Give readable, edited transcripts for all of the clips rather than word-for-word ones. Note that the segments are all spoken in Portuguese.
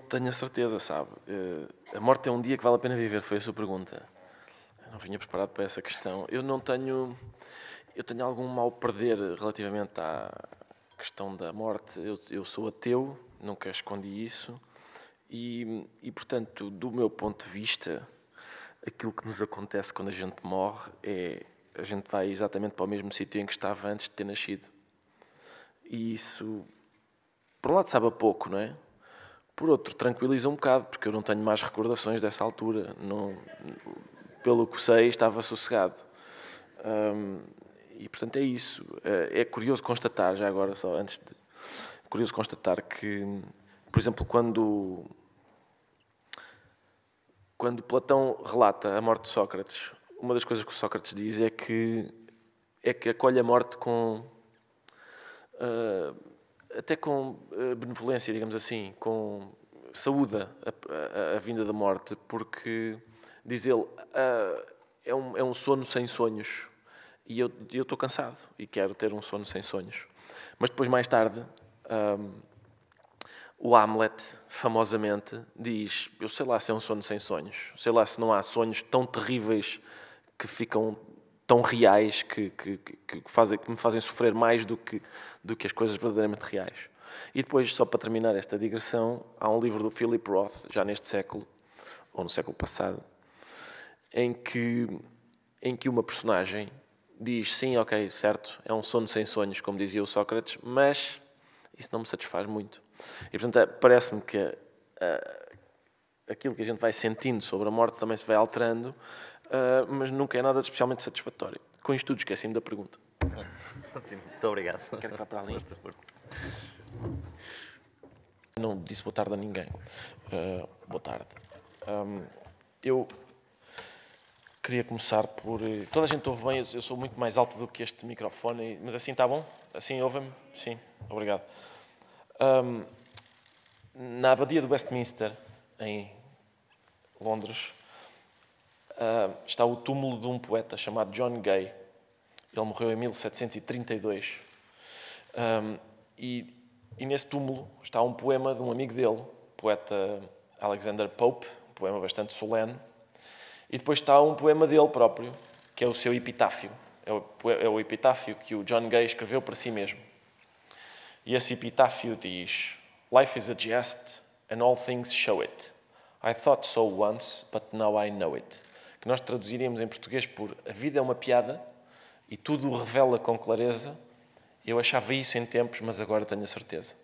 tenho a certeza, sabe? A morte é um dia que vale a pena viver, foi a sua pergunta. Eu não vinha preparado para essa questão. Eu tenho algum mal perder relativamente à questão da morte. Eu sou ateu, nunca escondi isso. E, portanto, do meu ponto de vista, aquilo que nos acontece quando a gente morre é... A gente vai exatamente para o mesmo sítio em que estava antes de ter nascido. E isso, por um lado, sabe a pouco, não é? Por outro, tranquiliza um bocado, porque eu não tenho mais recordações dessa altura. Não, pelo que sei, estava sossegado. E, portanto, é isso. É curioso constatar, já agora, só antes de... Curioso constatar que, por exemplo, quando Platão relata a morte de Sócrates, uma das coisas que o Sócrates diz é que acolhe a morte com... até com benevolência, digamos assim, com saúde a vinda da morte, porque, diz ele, é um sono sem sonhos. E eu estou cansado e quero ter um sono sem sonhos. Mas depois, mais tarde, o Hamlet, famosamente, diz: eu sei lá se é um sono sem sonhos, sei lá se não há sonhos tão terríveis que ficam tão reais que me fazem sofrer mais do que as coisas verdadeiramente reais. E depois, só para terminar esta digressão, há um livro do Philip Roth, já neste século, ou no século passado, em que uma personagem diz: sim, ok, certo, é um sono sem sonhos, como dizia o Sócrates, mas isso não me satisfaz muito. E, portanto, parece-me que aquilo que a gente vai sentindo sobre a morte também se vai alterando, mas nunca é nada de especialmente satisfatório. Com isto tudo, esqueci-me da pergunta. Ótimo, muito obrigado. Quero que vá para ali. Não disse boa tarde a ninguém. Boa tarde. Eu queria começar por... Toda a gente ouve bem, eu sou muito mais alto do que este microfone, mas assim está bom? Assim ouvem-me? Sim, obrigado. Na Abadia de Westminster, em Londres, está o túmulo de um poeta chamado John Gay. Ele morreu em 1732. E nesse túmulo está um poema de um amigo dele, o poeta Alexander Pope, um poema bastante solene. E depois está um poema dele próprio, que é o seu epitáfio. É o epitáfio que o John Gay escreveu para si mesmo. E esse epitáfio diz: Life is a jest, and all things show it. I thought so once, but now I know it. Que nós traduziríamos em português por: a vida é uma piada e tudo o revela com clareza. Eu achava isso em tempos, mas agora tenho a certeza.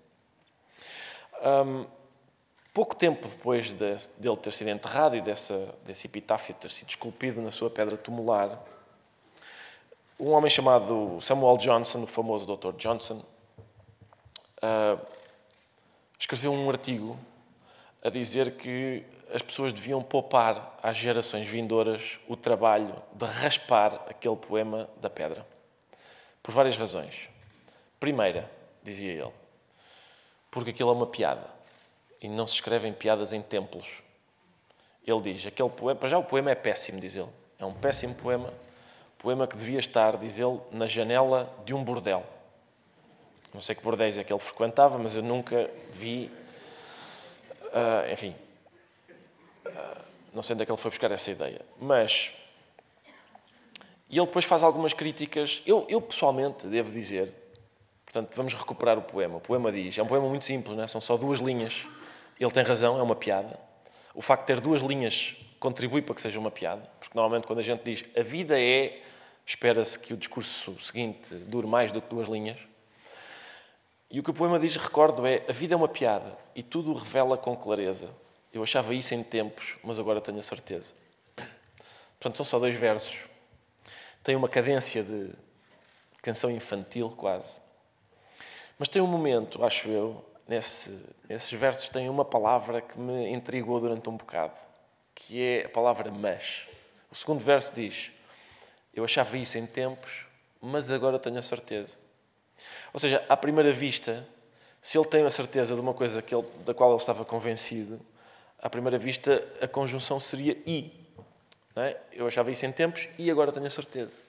Pouco tempo depois dele ter sido enterrado e desse epitáfio ter sido esculpido na sua pedra tumular, um homem chamado Samuel Johnson, o famoso Dr. Johnson, escreveu um artigo a dizer que as pessoas deviam poupar às gerações vindouras o trabalho de raspar aquele poema da pedra. Por várias razões. Primeira, dizia ele, porque aquilo é uma piada e não se escrevem piadas em templos. Ele diz, aquele poema, para já o poema é péssimo, diz ele. É um péssimo poema que devia estar, diz ele, na janela de um bordel. Não sei que bordéis é que ele frequentava, mas eu nunca vi... enfim, não sei onde é que ele foi buscar essa ideia. Mas... E ele depois faz algumas críticas. Eu pessoalmente, devo dizer... Portanto, vamos recuperar o poema. O poema diz... É um poema muito simples, não é? São só 2 linhas. Ele tem razão, é uma piada. O facto de ter 2 linhas contribui para que seja uma piada. Porque normalmente quando a gente diz a vida é... Espera-se que o discurso seguinte dure mais do que 2 linhas. E o que o poema diz, recordo, é: a vida é uma piada e tudo o revela com clareza. Eu achava isso em tempos, mas agora tenho a certeza. Portanto, são só 2 versos. Tem uma cadência de canção infantil, quase. Mas tem um momento, acho eu, nesses versos tem uma palavra que me intrigou durante um bocado, que é a palavra mas. O segundo verso diz: eu achava isso em tempos, mas agora tenho a certeza. Ou seja, à primeira vista, se ele tem a certeza de uma coisa da qual ele estava convencido, à primeira vista a conjunção seria e. Não é? Eu achava isso em tempos e agora tenho a certeza.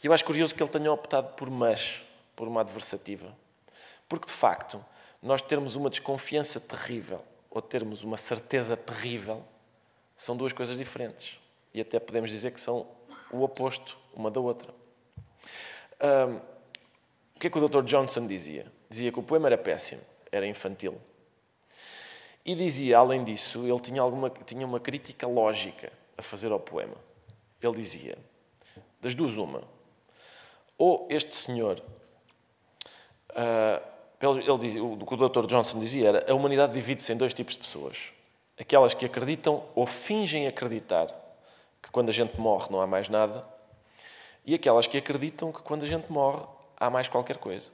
E eu acho curioso que ele tenha optado por mas, por uma adversativa. Porque, de facto, nós temos uma desconfiança terrível ou termos uma certeza terrível são duas coisas diferentes. E até podemos dizer que são o oposto uma da outra. O que é que o Dr. Johnson dizia? Dizia que o poema era péssimo, era infantil. E dizia, além disso, ele tinha uma crítica lógica a fazer ao poema. Ele dizia, das duas uma, ou este senhor, ele dizia, o que o Dr. Johnson dizia era, a humanidade divide-se em dois tipos de pessoas. Aquelas que acreditam ou fingem acreditar que quando a gente morre não há mais nada, e aquelas que acreditam que quando a gente morre há mais qualquer coisa.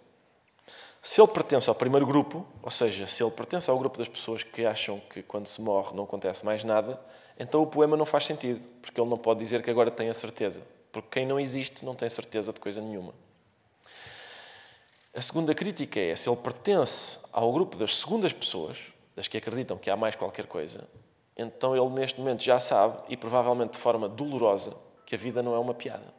Se ele pertence ao primeiro grupo, ou seja, se ele pertence ao grupo das pessoas que acham que quando se morre não acontece mais nada, então o poema não faz sentido, porque ele não pode dizer que agora tem a certeza, porque quem não existe não tem certeza de coisa nenhuma. A segunda crítica é, se ele pertence ao grupo das segundas pessoas, das que acreditam que há mais qualquer coisa, então ele neste momento já sabe, e provavelmente de forma dolorosa, que a vida não é uma piada.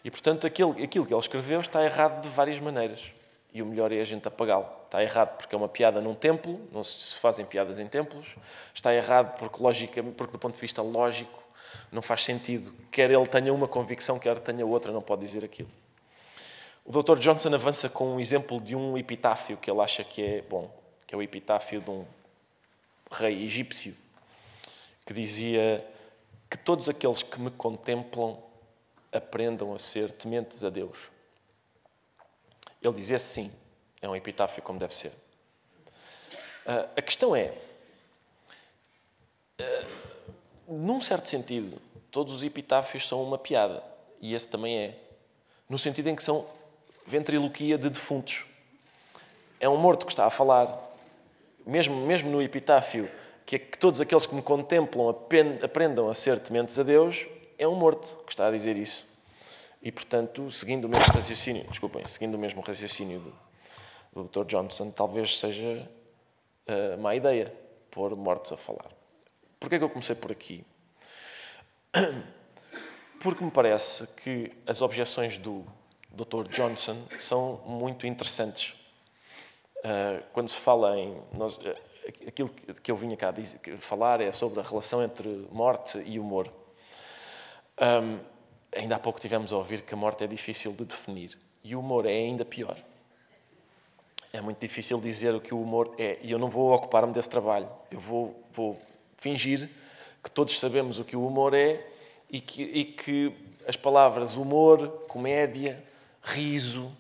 E portanto aquilo que ele escreveu está errado de várias maneiras. E o melhor é a gente apagá-lo. Está errado porque é uma piada num templo, não se fazem piadas em templos. Está errado porque do ponto de vista lógico não faz sentido. Quer ele tenha uma convicção, quer tenha outra, não pode dizer aquilo. O Dr. Johnson avança com um exemplo de um epitáfio que ele acha que é bom, que é o epitáfio de um rei egípcio, que dizia que todos aqueles que me contemplam aprendam a ser tementes a Deus. Ele diz, esse sim, é um epitáfio como deve ser. A questão é, num certo sentido, todos os epitáfios são uma piada, e esse também é, no sentido em que são ventriloquia de defuntos. É um morto que está a falar, mesmo no epitáfio, que todos aqueles que me contemplam aprendam a ser tementes a Deus, é um morto que está a dizer isso. E, portanto, seguindo o mesmo raciocínio do Dr. Johnson, talvez seja má ideia pôr mortos a falar. Porquê é que eu comecei por aqui? Porque me parece que as objeções do Dr. Johnson são muito interessantes. Quando se fala aquilo que eu vinha cá falar é sobre a relação entre morte e humor. Ainda há pouco tivemos a ouvir que a morte é difícil de definir. E o humor é ainda pior. É muito difícil dizer o que o humor é. E eu não vou ocupar-me desse trabalho. Eu vou fingir que todos sabemos o que o humor é e que as palavras humor, comédia, riso,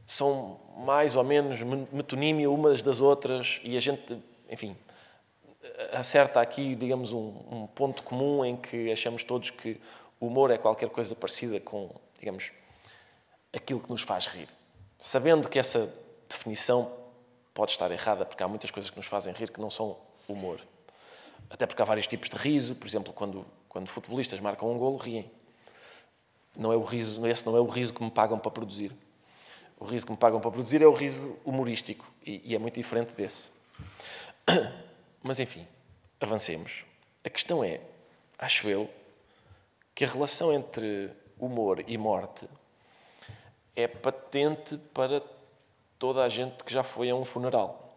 são mais ou menos metonímia umas das outras e a gente, enfim, acerta aqui, digamos, um ponto comum em que achamos todos que o humor é qualquer coisa parecida com, digamos, aquilo que nos faz rir. Sabendo que essa definição pode estar errada, porque há muitas coisas que nos fazem rir que não são humor. Até porque há vários tipos de riso. Por exemplo, quando futebolistas marcam um golo, riem. Esse não é o riso que me pagam para produzir. O riso que me pagam para produzir é o riso humorístico. E é muito diferente desse. Mas, enfim, avancemos. A questão é, acho eu, que a relação entre humor e morte é patente para toda a gente que já foi a um funeral.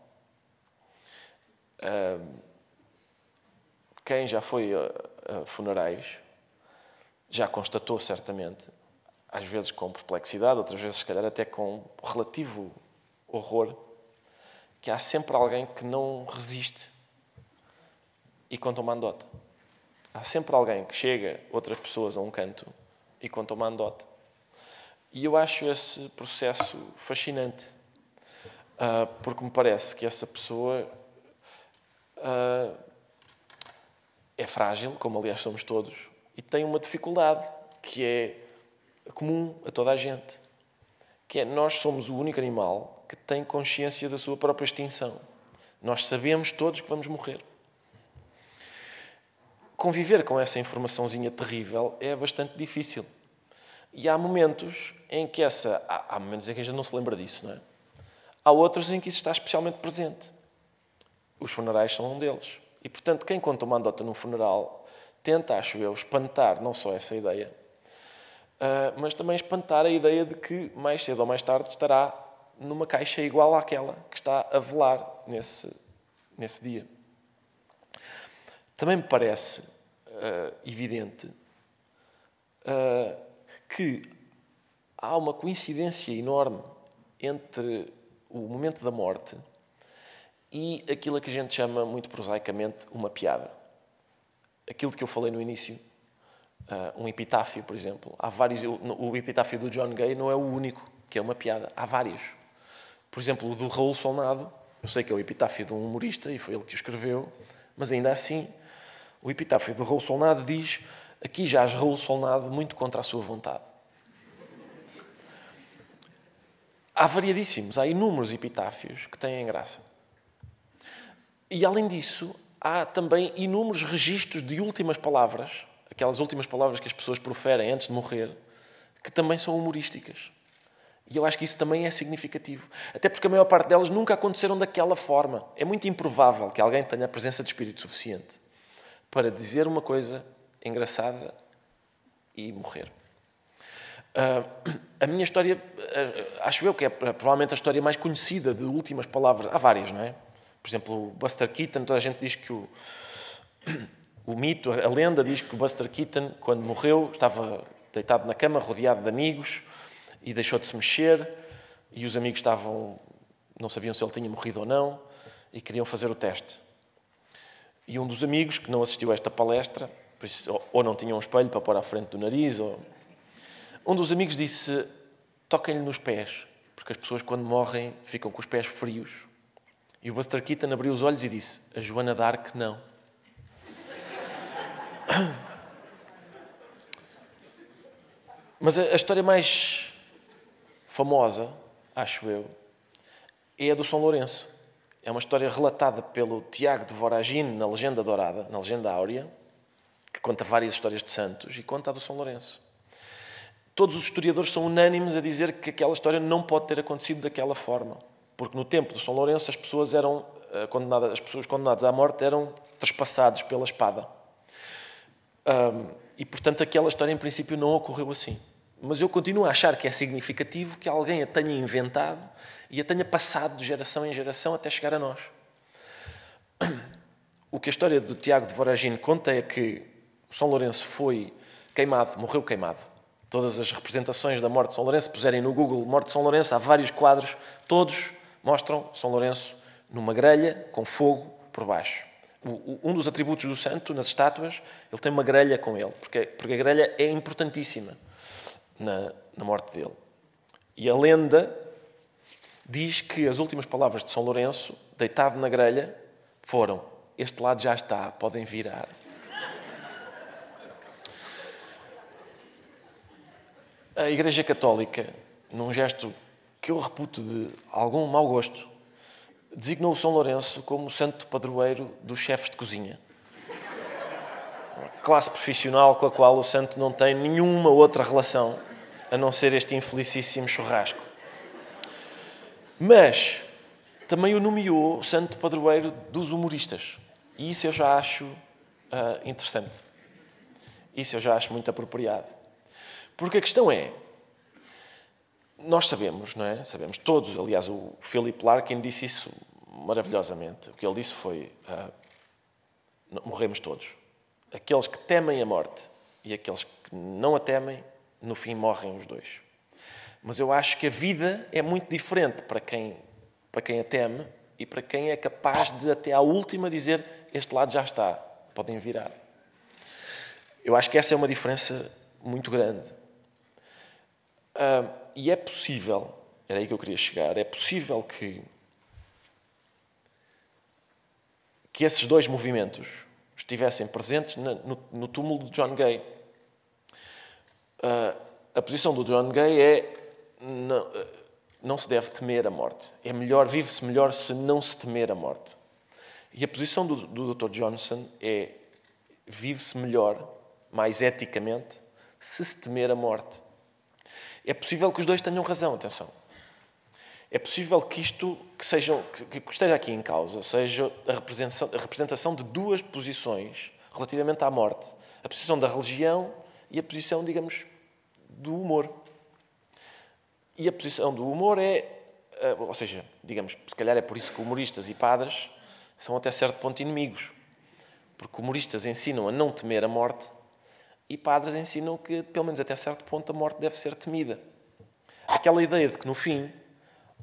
Quem já foi a funerais já constatou certamente, às vezes com perplexidade, outras vezes se calhar até com relativo horror, que há sempre alguém que não resiste e conta uma anedota. Há sempre alguém que chega, outras pessoas, a um canto e conta uma anedota. E eu acho esse processo fascinante, porque me parece que essa pessoa é frágil, como aliás somos todos, e tem uma dificuldade que é comum a toda a gente, que é nós somos o único animal que tem consciência da sua própria extinção. Nós sabemos todos que vamos morrer. Conviver com essa informaçãozinha terrível é bastante difícil. E há momentos em que há momentos em que a gente não se lembra disso, não é? Há outros em que isso está especialmente presente. Os funerais são um deles. E, portanto, quem conta uma anedota num funeral tenta, acho eu, espantar não só essa ideia, mas também espantar a ideia de que, mais cedo ou mais tarde, estará numa caixa igual àquela que está a velar nesse dia. também me parece evidente que há uma coincidência enorme entre o momento da morte e aquilo que a gente chama, muito prosaicamente, uma piada. Aquilo que eu falei no início, um epitáfio, por exemplo. Há vários. O epitáfio do John Gay não é o único que é uma piada. Há vários. Por exemplo, o do Raul Solnado, eu sei que é o epitáfio de um humorista e foi ele que o escreveu, mas ainda assim, o epitáfio do Raul Solnado diz: aqui jaz Raul Solnado muito contra a sua vontade. Há variadíssimos, há inúmeros epitáfios que têm graça. E, além disso, há também inúmeros registros de últimas palavras, aquelas últimas palavras que as pessoas proferem antes de morrer, que também são humorísticas. E eu acho que isso também é significativo. Até porque a maior parte delas nunca aconteceram daquela forma. É muito improvável que alguém tenha a presença de espírito suficiente para dizer uma coisa engraçada e morrer. A minha história, acho eu que é provavelmente a história mais conhecida de últimas palavras. Há várias, não é? Por exemplo, o Buster Keaton, toda a gente diz que o mito, a lenda diz que o Buster Keaton, quando morreu, estava deitado na cama, rodeado de amigos, e deixou de se mexer, e os amigos não sabiam se ele tinha morrido ou não, e queriam fazer o teste. E um dos amigos, que não assistiu a esta palestra, por isso, ou não tinha um espelho para pôr à frente do nariz, um dos amigos disse: toquem-lhe nos pés, porque as pessoas quando morrem ficam com os pés frios. E o Buster Keaton abriu os olhos e disse: a Joana d'Arc não. Mas a história mais famosa, acho eu, é a do São Lourenço. É uma história relatada pelo Tiago de Voragine na Legenda Dourada, na Legenda Áurea, que conta várias histórias de santos, e conta a do São Lourenço. Todos os historiadores são unânimes a dizer que aquela história não pode ter acontecido daquela forma, porque no tempo do São Lourenço as pessoas condenadas à morte eram trespassadas pela espada. E, portanto, aquela história em princípio não ocorreu assim. Mas eu continuo a achar que é significativo que alguém a tenha inventado e a tenha passado de geração em geração até chegar a nós. O que a história do Tiago de Voragine conta é que o São Lourenço foi queimado, morreu queimado. Todas as representações da morte de São Lourenço, se puserem no Google morte de São Lourenço, há vários quadros, todos mostram São Lourenço numa grelha com fogo por baixo. Um dos atributos do santo, nas estátuas, ele tem uma grelha com ele, porque a grelha é importantíssima na morte dele. E a lenda diz que as últimas palavras de São Lourenço, deitado na grelha, foram: este lado já está, podem virar. A Igreja Católica, num gesto que eu reputo de algum mau gosto, designou o São Lourenço como o santo padroeiro dos chefes de cozinha. Uma classe profissional com a qual o santo não tem nenhuma outra relação, a não ser este infelicíssimo churrasco. Mas também o nomeou santo padroeiro dos humoristas. E isso eu já acho interessante. Isso eu já acho muito apropriado. Porque a questão é, nós sabemos, não é? Sabemos todos, aliás, o Philip Larkin disse isso maravilhosamente. O que ele disse foi: morremos todos. Aqueles que temem a morte e aqueles que não a temem, no fim morrem os dois. Mas eu acho que a vida é muito diferente para quem a teme e para quem é capaz de até à última dizer: este lado já está, podem virar. Eu acho que essa é uma diferença muito grande. E é possível, era aí que eu queria chegar, é possível que esses dois movimentos estivessem presentes no túmulo de John Gay. A posição do John Gay é: não se deve temer a morte. É melhor, vive-se melhor se não se temer a morte. E a posição do Dr. Johnson é: vive-se melhor, mais eticamente, se se temer a morte. É possível que os dois tenham razão, atenção. É possível que isto que esteja aqui em causa seja a representação de duas posições relativamente à morte. A posição da religião e a posição, digamos, do humor. E a posição do humor ou seja, digamos, se calhar é por isso que humoristas e padres são até certo ponto inimigos. Porque humoristas ensinam a não temer a morte e padres ensinam que, pelo menos até certo ponto, a morte deve ser temida. Aquela ideia de que, no fim,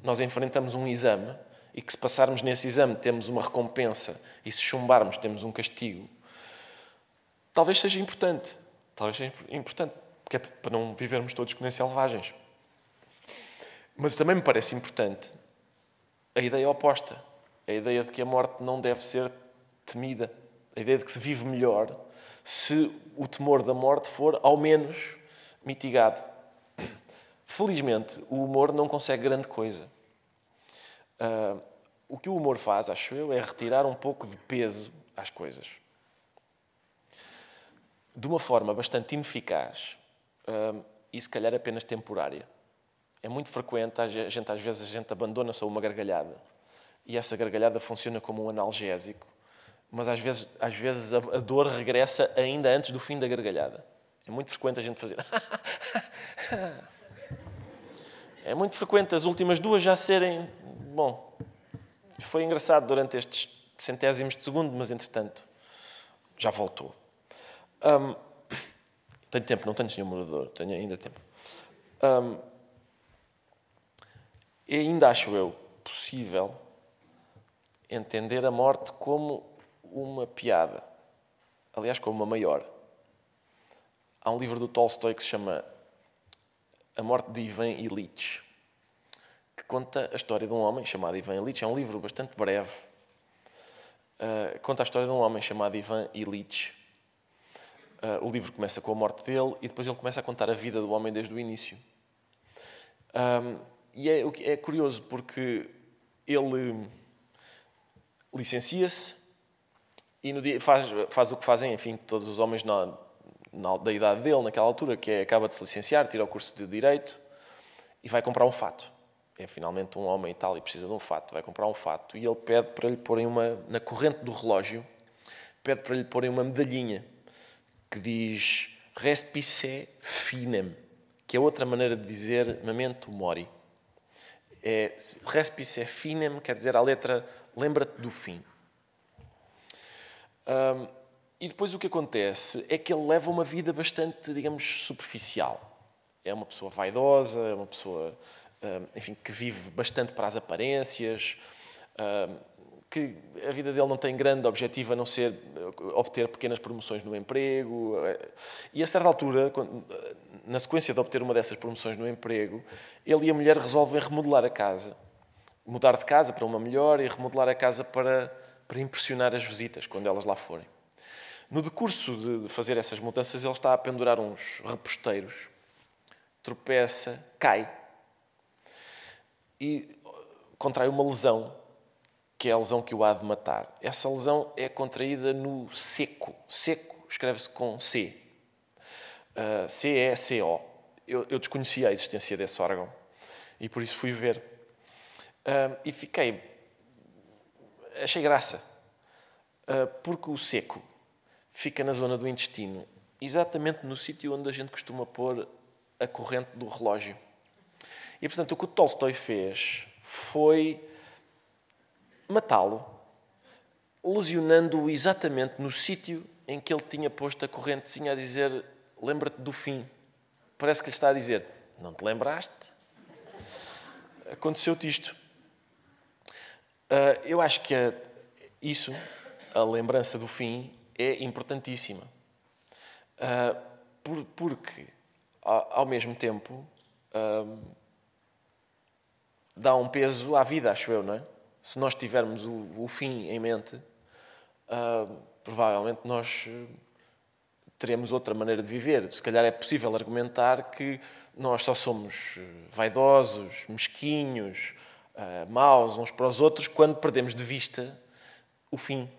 nós enfrentamos um exame e que, se passarmos nesse exame, temos uma recompensa e, se chumbarmos, temos um castigo, talvez seja importante. Talvez seja importante, porque é para não vivermos todos que nem selvagens. Mas também me parece importante a ideia oposta. A ideia de que a morte não deve ser temida. A ideia de que se vive melhor se o temor da morte for, ao menos, mitigado. Felizmente, o humor não consegue grande coisa. O que o humor faz, acho eu, é retirar um pouco de peso às coisas. De uma forma bastante ineficaz e, se calhar, apenas temporária. É muito frequente, às vezes a gente abandona-se a uma gargalhada e essa gargalhada funciona como um analgésico, mas às vezes a dor regressa ainda antes do fim da gargalhada. É muito frequente a gente fazer... É muito frequente as últimas duas já serem... Bom, foi engraçado durante estes centésimos de segundo, mas, entretanto, já voltou. Tenho tempo, não tenho nenhum moderador, tenho ainda tempo. E ainda acho eu possível entender a morte como uma piada. Aliás, como uma maior. Há um livro do Tolstói que se chama A Morte de Ivan Ilitch, que conta a história de um homem chamado Ivan Ilitch. É um livro bastante breve. Conta a história de um homem chamado Ivan Ilitch. O livro começa com a morte dele e depois ele começa a contar a vida do homem desde o início. E é curioso porque ele licencia-se e no dia faz o que fazem, enfim, todos os homens da idade dele, naquela altura, que é acaba de se licenciar, tira o curso de Direito e vai comprar um fato. É finalmente um homem e tal e precisa de um fato. Vai comprar um fato e ele pede para lhe porem na corrente do relógio, pede para lhe porem uma medalhinha que diz Respice finem, que é outra maneira de dizer memento mori. Respice finem quer dizer a letra lembra-te do fim. E depois o que acontece é que ele leva uma vida bastante, digamos, superficial. É uma pessoa vaidosa, é uma pessoa, enfim, que vive bastante para as aparências, que a vida dele não tem grande objetivo a não ser obter pequenas promoções no emprego. E a certa altura, na sequência de obter uma dessas promoções no emprego, ele e a mulher resolvem remodelar a casa. Mudar de casa para uma melhor e remodelar a casa para impressionar as visitas, quando elas lá forem. No decurso de fazer essas mudanças, ele está a pendurar uns reposteiros, tropeça, cai e contrai uma lesão, que é a lesão que o há de matar. Essa lesão é contraída no seco. Seco escreve-se com C. C-E-C-O. Eu desconhecia a existência desse órgão e por isso fui ver. E achei graça. Porque o seco fica na zona do intestino, exatamente no sítio onde a gente costuma pôr a corrente do relógio. E, portanto, o que o Tolstói fez foi matá-lo, lesionando-o exatamente no sítio em que ele tinha posto a correntezinha a dizer lembra-te do fim. Parece que lhe está a dizer não te lembraste? Aconteceu-te isto. Eu acho que a lembrança do fim, é importantíssima. Porque, ao mesmo tempo, dá um peso à vida, acho eu, não é? Se nós tivermos o fim em mente, provavelmente nós teremos outra maneira de viver. Se calhar é possível argumentar que nós só somos vaidosos, mesquinhos, maus uns para os outros quando perdemos de vista o fim.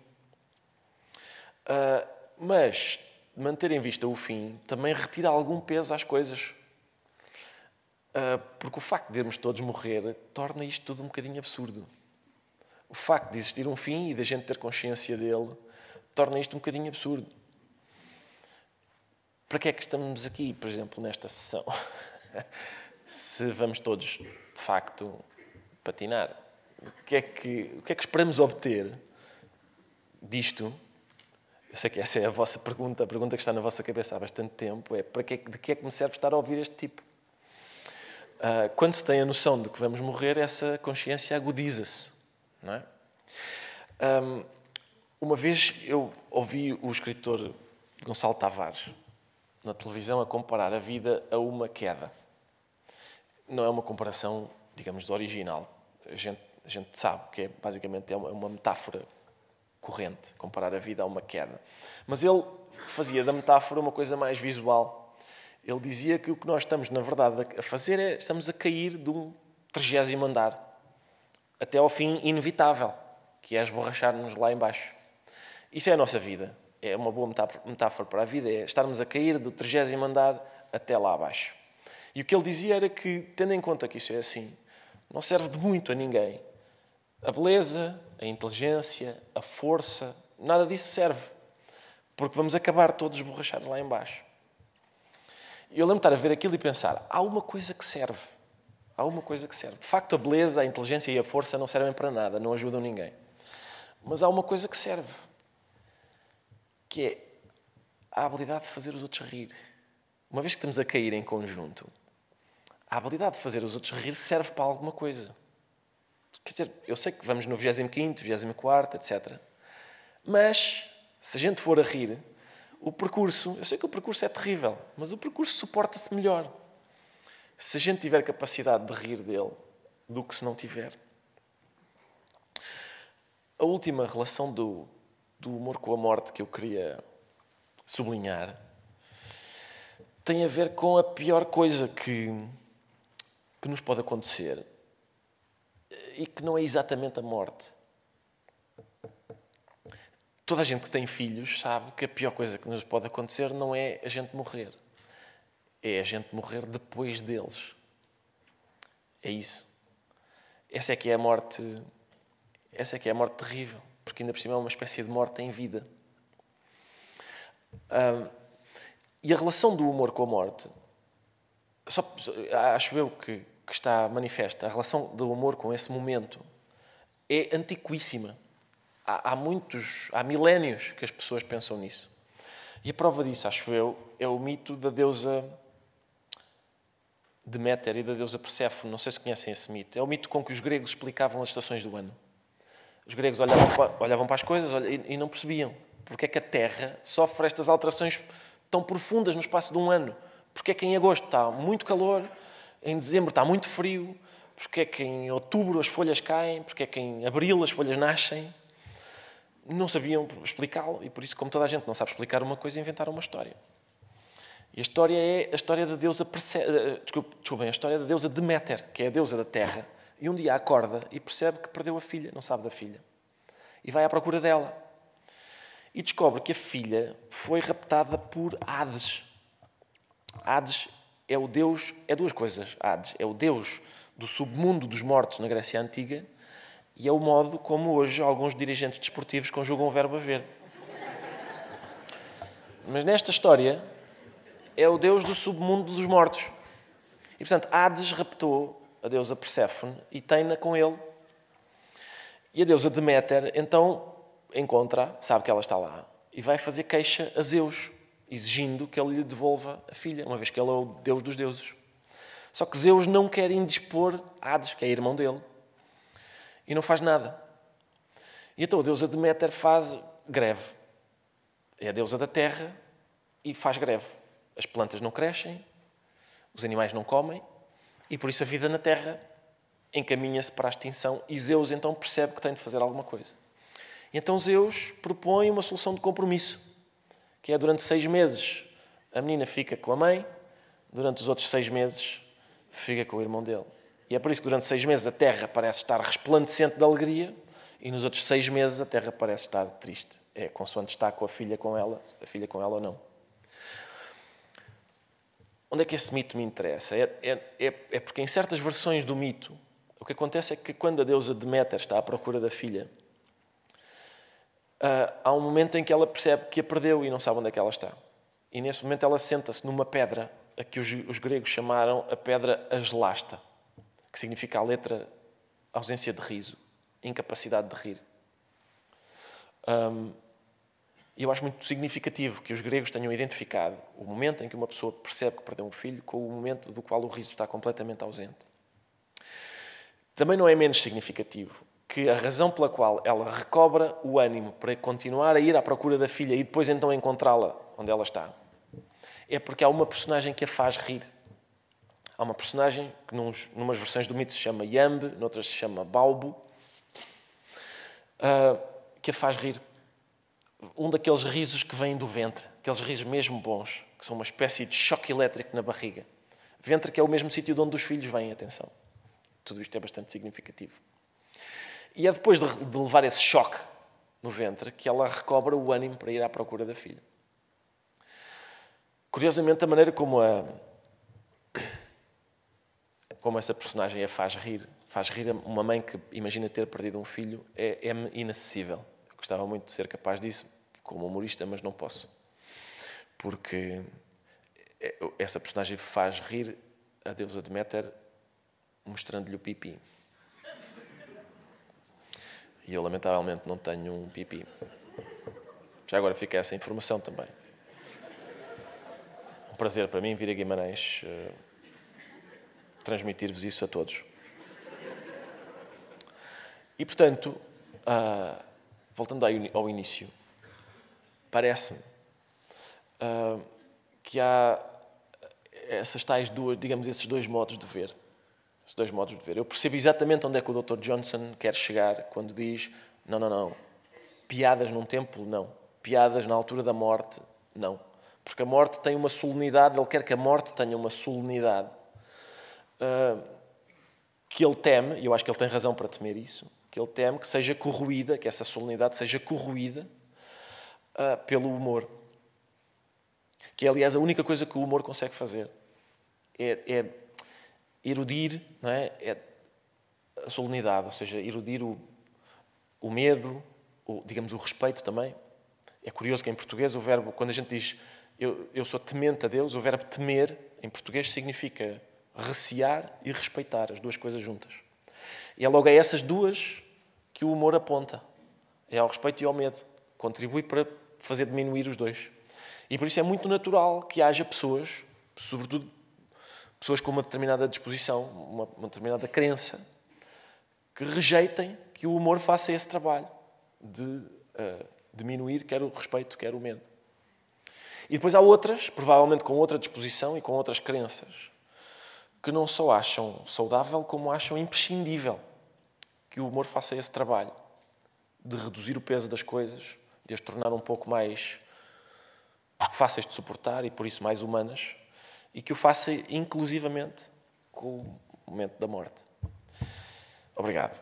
Mas manter em vista o fim também retira algum peso às coisas. Porque o facto de irmos todos morrer torna isto tudo um bocadinho absurdo. O facto de existir um fim e da gente ter consciência dele torna isto um bocadinho absurdo. Para que é que estamos aqui, por exemplo, nesta sessão? Se vamos todos, de facto, patinar. O que é que esperamos obter disto? Eu sei que essa é a vossa pergunta, a pergunta que está na vossa cabeça há bastante tempo, é de que é que me serve estar a ouvir este tipo? Quando se tem a noção de que vamos morrer, essa consciência agudiza-se, não é? Uma vez eu ouvi o escritor Gonçalo Tavares na televisão a comparar a vida a uma queda. Não é uma comparação, digamos, do original. A gente sabe que basicamente é uma metáfora corrente, comparar a vida a uma queda. Mas ele fazia da metáfora uma coisa mais visual. Ele dizia que o que nós estamos, na verdade, a fazer é estamos a cair de um 30º andar até ao fim inevitável, que é esborrachar-nos lá embaixo. Isso é a nossa vida. É uma boa metáfora para a vida, é estarmos a cair do 30º andar até lá abaixo. E o que ele dizia era que, tendo em conta que isso é assim, não serve de muito a ninguém. A beleza, a inteligência, a força, nada disso serve. Porque vamos acabar todos esborrachados lá embaixo. E eu lembro de estar a ver aquilo e pensar, há uma coisa que serve. Há uma coisa que serve. De facto, a beleza, a inteligência e a força não servem para nada, não ajudam ninguém. Mas há uma coisa que serve. Que é a habilidade de fazer os outros rir. Uma vez que estamos a cair em conjunto, a habilidade de fazer os outros rir serve para alguma coisa. Quer dizer, eu sei que vamos no 25º, 24º, etc. Mas, se a gente for a rir, o percurso, eu sei que o percurso é terrível, mas o percurso suporta-se melhor. Se a gente tiver capacidade de rir dele, do que se não tiver. A última relação do humor com a morte que eu queria sublinhar tem a ver com a pior coisa que nos pode acontecer e que não é exatamente a morte. Toda a gente que tem filhos sabe que a pior coisa que nos pode acontecer não é a gente morrer. É a gente morrer depois deles. É isso. Essa é que é a morte terrível. Porque ainda por cima é uma espécie de morte em vida. E a relação do humor com a morte, acho eu que está manifesta, a relação do humor com esse momento é antiquíssima. Há milénios que as pessoas pensam nisso. E a prova disso, acho eu, é o mito da deusa Deméter e da deusa Perséfone. Não sei se conhecem esse mito. É o mito com que os gregos explicavam as estações do ano. Os gregos olhavam para as coisas e não percebiam porque é que a Terra sofre estas alterações tão profundas no espaço de um ano. Porque é que em agosto está muito calor, em dezembro está muito frio, porque é que em outubro as folhas caem, porque é que em abril as folhas nascem. Não sabiam explicá-lo e por isso, como toda a gente não sabe explicar uma coisa, inventaram uma história. E a história é a história da deusa a história da deusa Deméter, que é a deusa da terra, e um dia acorda e percebe que perdeu a filha, não sabe da filha. E vai à procura dela. E descobre que a filha foi raptada por Hades. Hades é o deus, é duas coisas. Hades é o deus do submundo dos mortos na Grécia Antiga e é o modo como hoje alguns dirigentes desportivos conjugam o verbo haver. Mas nesta história é o deus do submundo dos mortos. E, portanto, Hades raptou a deusa Perséfone e tem-na com ele. E a deusa Deméter, então, encontra, sabe que ela está lá, e vai fazer queixa a Zeus, exigindo que ele lhe devolva a filha, uma vez que ele é o deus dos deuses. Só que Zeus não quer indispor Hades, que é irmão dele, e não faz nada. E então a deusa Deméter faz greve. É a deusa da terra e faz greve. As plantas não crescem, os animais não comem, e por isso a vida na terra encaminha-se para a extinção. E Zeus então percebe que tem de fazer alguma coisa. E então Zeus propõe uma solução de compromisso, que é durante 6 meses a menina fica com a mãe, durante os outros 6 meses fica com o irmão dele. E é por isso que durante 6 meses a terra parece estar resplandecente de alegria e nos outros 6 meses a terra parece estar triste. É consoante está com a filha com ela ou não. Onde é que esse mito me interessa? É porque em certas versões do mito o que acontece é que quando a deusa Deméter está à procura da filha, há um momento em que ela percebe que a perdeu e não sabe onde é que ela está. E nesse momento ela senta-se numa pedra a que os gregos chamaram a pedra aslasta, que significa a letra ausência de riso, incapacidade de rir. E eu acho muito significativo que os gregos tenham identificado o momento em que uma pessoa percebe que perdeu um filho com o momento do qual o riso está completamente ausente. Também não é menos significativo que a razão pela qual ela recobra o ânimo para continuar a ir à procura da filha e depois então encontrá-la onde ela está, é porque há uma personagem que a faz rir. Há uma personagem que numas versões do mito se chama Yambe, noutras se chama Balbo, que a faz rir. Um daqueles risos que vêm do ventre, aqueles risos mesmo bons, que são uma espécie de choque elétrico na barriga. Ventre que é o mesmo sítio de onde os filhos vêm, atenção. Tudo isto é bastante significativo. E é depois de levar esse choque no ventre que ela recobra o ânimo para ir à procura da filha. Curiosamente, a maneira como essa personagem a faz rir uma mãe que imagina ter perdido um filho, é-me inacessível. Eu gostava muito de ser capaz disso como humorista, mas não posso. Porque essa personagem faz rir a deusa Deméter mostrando-lhe o pipi. E eu, lamentavelmente, não tenho um pipi. Já agora fica essa informação também. Um prazer para mim vir a Guimarães transmitir-vos isso a todos. E, portanto, voltando ao início, parece-me que há essas tais duas, digamos, esses dois modos de ver. Esses dois modos de ver. Eu percebo exatamente onde é que o Dr. Johnson quer chegar quando diz não. Piadas num templo, não. Piadas na altura da morte, não. Porque a morte tem uma solenidade, ele quer que a morte tenha uma solenidade que ele teme, e eu acho que ele tem razão para temer isso, que ele teme que seja corroída, que essa solenidade seja corroída pelo humor. Que é, aliás, a única coisa que o humor consegue fazer. É erudir, não é? É a solenidade, ou seja, erudir o medo, digamos, o respeito também. É curioso que em português o verbo, quando a gente diz eu sou temente a Deus, o verbo temer, em português, significa recear e respeitar, as duas coisas juntas. E é logo a essas duas que o humor aponta. É ao respeito e ao medo. Contribui para fazer diminuir os dois. E por isso é muito natural que haja pessoas, sobretudo pessoas com uma determinada disposição, uma determinada crença, que rejeitem que o humor faça esse trabalho de diminuir quer o respeito, quer o medo. E depois há outras, provavelmente com outra disposição e com outras crenças, que não só acham saudável, como acham imprescindível que o humor faça esse trabalho de reduzir o peso das coisas, de as tornar um pouco mais fáceis de suportar e, por isso, mais humanas, e que o faça inclusivamente com o momento da morte. Obrigado.